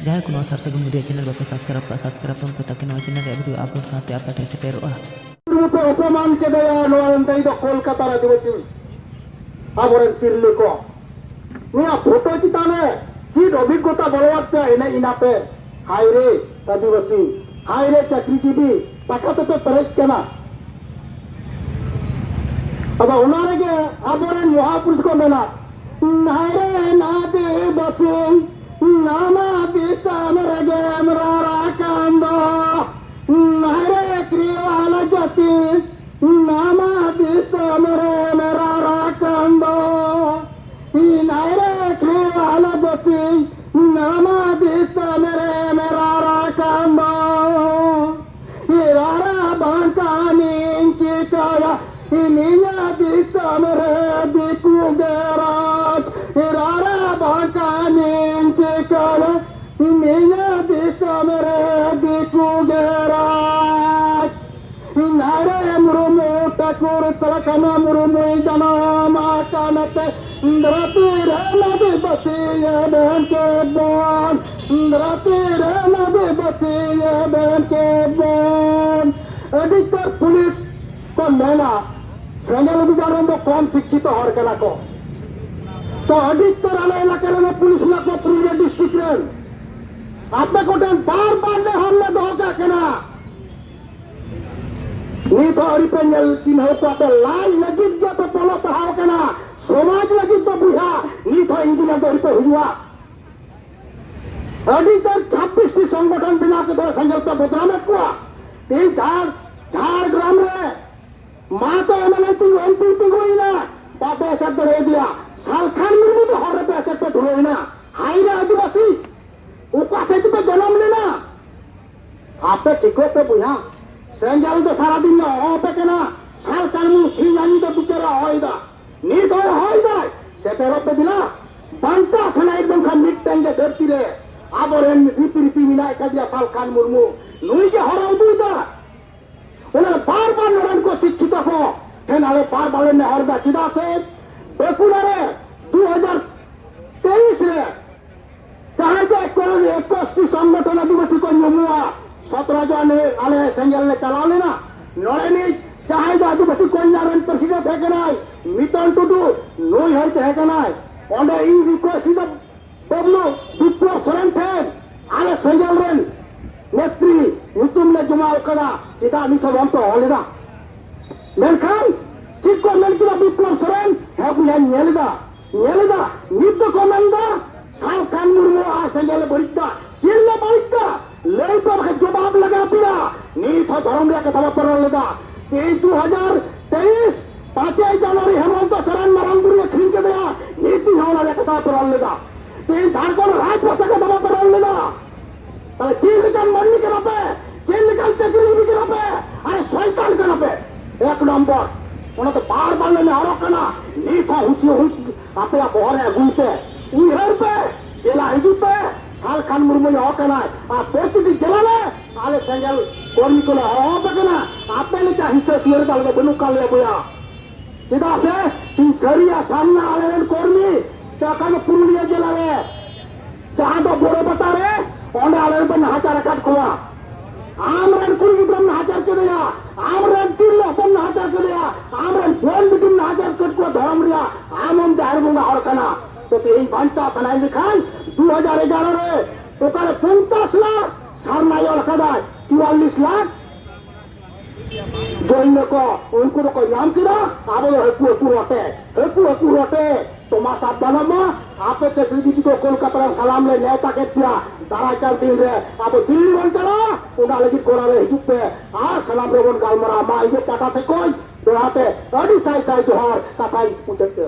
जहाँ को सारसागुन media channel बापे सब्सक्राइब तम ताकि नवा चैनल वीडियो अपलोड साथे आप ठेक सेटेरोआ अपमान के कोलकाता आदिवासी आबोरेन तिरले को फोटो चिताने चीज अभिज्ञता बलवाते इने इनाते हाय रे आदिवासी हाय रे चाकरीजीवी टाका तो पेरेज केना अब उनारे आबोरेन महापुरुष को मेना हाय रे आदिवासी नामा दिसान रगे मरारा कांदो नारे क्रियाला जाती नामा दिसान रे मरारा कांदो नारे क्रियाला जाती नामा दिसान रे मरारा कांदो इरारा बांकानी चिकाया इनिया दिसान रे दिकुगराज इरारा बांकानी चिकाया इनिया दिसान रे दिकुगराज नारे मुरुमु ठाकुर तलकना मुरुमु जनमा कानते इंद्रती रे नदी बसिए बहन के बोन इंद्रती रे नदी बसिए बहन के बोन अधिकतर पुलिस को मेना सेंगल बिचारों को कम शिक्षित हर कला को तो अधिकतर आने इलाके में पुलिस ना को पुलिस डिस्ट्रिक्ट आपने को बार बार ने हमने धोखा करना नी तो अरिपेंगल तीन हो तो आपे लाल लगित जो तो पोलो पढ़ाओ करना समाज लगित तो बुझा नी तो इंजीनियर तो रिपे हुआ अधिकतर 26 संगठन बिना के दो संजलता बदला में कुआ तीन झारग्राम रे माँ तो एमएलए ती एमपी ती हुई ना बापे ऐसा दे दिया सालखान मुर्मू तो हर पे ऐसा पे धुए ना हाई रे आदिवासी उपासे पे जन्म लेना आपे टिको पे बुझा सेंजाल तो सारा दिन हो पे केना सालखान मुर्मू सीजानी तो बिचारा होइदा नीत होइदा सेपेरो पे दिला पंचा सना एकदम खा मिट टेंगे धरती रे आबोरेन रिपी रिपी मिला का दिया सालखान मुर्मू नुई के हराउ दुइदा उन्हें बार बार लड़न को शिक्षित हो फिर नाले बार बार ने हर दा चिदा से बेकुलारे 2023 रे चाहे जो एक संगठन आदिवासी को नमुआ 17 जन आले सेंगल ने चला लेना नड़े नहीं चाहे जो आदिवासी को नारायण प्रेसिडेंट है ना मितन टुडू नोई है ना ओंडे इन रिक्वेस्ट द बबलू विप्लव सोरेन थे आले सेंगल रेन नेत्री नुतुम ने जुमाओ करा चिदा निको वंतो होलेदा मेनखान चिको मेनकिला विप्लव सोरेन है बुया नेलदा नित को मेंदा सालखान मुर्मू आ सेंगल बरिदा चिल्ला बरिदा ले पर जवाब लगा पिया नीत धर्म रे कथा पर लेदा 2023 5 जनवरी हेमंत सोरेन मारांगुरी खिन के दिया नीति होना रे कथा पर लेदा तीन झारखंड राजपथ के दबा पर लेदा তাহলে চিল্লিকান মন্ডি কেন পে চিল্লিকান চাকরি কেন পে আরে শয়তান কেন পে এক নম্বর ওনা তো বার বার নে আরো কেনা নি তো হুঁচি আপে বহরে গুনতে ইহর পে জেলা হিজুতে সালখান মুর্মু হ কেনা আর প্রতিটি জেলালে আলে সেঙ্গেল কর্মী কোলে হবে কেনা আপে লেখা হিসে সিরে দালবে বনু কালে বয়া যেটা আছে তুই সরিয়া সামনে আলেন কর্মী চাকানো পুরুলিয়া জেলারে जहां तो बोरे बता रहे ओंडे आले पे नहाचार काट खोआ आमरन कुड़ी की ब्रह्म नहाचार के दिया आमरन तिल अपन नहाचार के दिया आमरन फोन बिटुम नहाचार कट को धर्म दिया आमम जाहिर मुंगा और कना तो तेरी भांचा सनाई दिखाई 2011 रे तो करे 50 लाख सरनाई और कदा 44 लाख जोइन को उनको तो कोई नाम किरा आबो हेकु रोटे तो मा सावधान मा आपे चक्री जी को कोलकाता सलाम ले नेता के पिया दारा चल दिन रे अब दिल्ली वन चला उना लगी कोरा रे हिजुप पे आ सलाम रे वन गालमरा मा इजे टाटा से कोई दोहाते अडी साई जोहर कथाई पूछते